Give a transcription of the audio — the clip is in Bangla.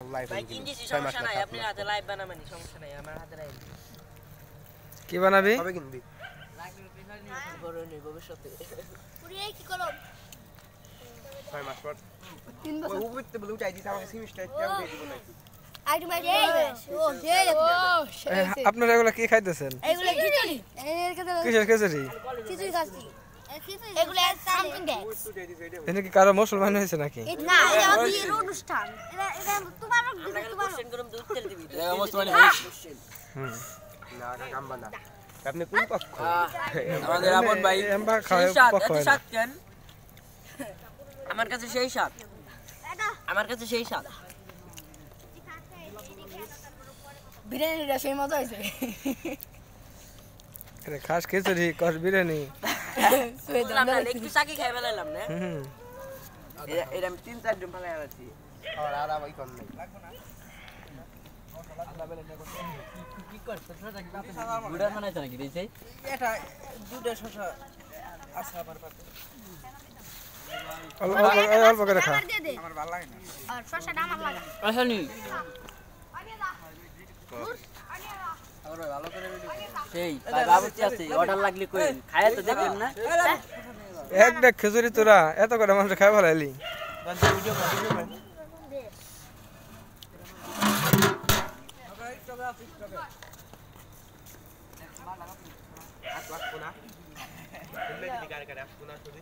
ভাই কিনছি সমস্যা নাই, আপনি রাতে লাইভ বানাবেন সমস্যা নাই, আমার হাতে রাখবেন। কি বানাবি? কবে কিনবি? বড় নেই ভবিষ্যতে। পুরিয়ে কি করব? 6 মাস পর 3 বছর। ওই উপরতে বলে উঠাই দিছ আমাকে সেমিস্টার এক্সাম দিয়ে দিব নাকি? আইটু ভাই রে ও দে আপনারা এগুলা কি খাইতেছেন? এগুলো খিচুড়ি এর কাছে কিসের খিচুড়ি? খিচুড়ি খাচ্ছি এগুলো সামথিং গ্যাস এটা কি কারো মুসলমান হয়েছে নাকি? না এটা বিয়ের অনুষ্ঠান এটা তোমার কোশ্চেন করুম দুধ তেল দিবি। হুম না কাম বানা আপনি কোন পক্ষ? আমাদের আপন ভাই এমবা খায় পক্ষ হয় না। সাত কেন আমার কাছে সেই সাত, আমার কাছে সেই সাত। বিরিয়ানিটা সেই মজা হইছে আরে খাস খিচুড়ি কর বিরিয়ানি। বুঝলাম না, একটু চাকি খাই ফেলাইলাম না। হুম এটা আমি 3-4 জন ফেলাই আছি। আর ভাই কোন নাই গুড়া বানাইছ নাকি দিছে? এটা দুটো শসা আছে আমার পাতে। অল্প করে খা। আমার ভালো লাগে না আর শসাটা আমার লাগে আসনি সেই ভাই বাবুর্চি আছে, অর্ডার লাগলে কই খায় তো দেখেন না। একটা খিচুড়ি তোরা এত করে মানুষ খাই ফেলাইলি। ভিডিও কর আসবো না। বললে কি গাড়ি গাড়ি আসবো না শুধু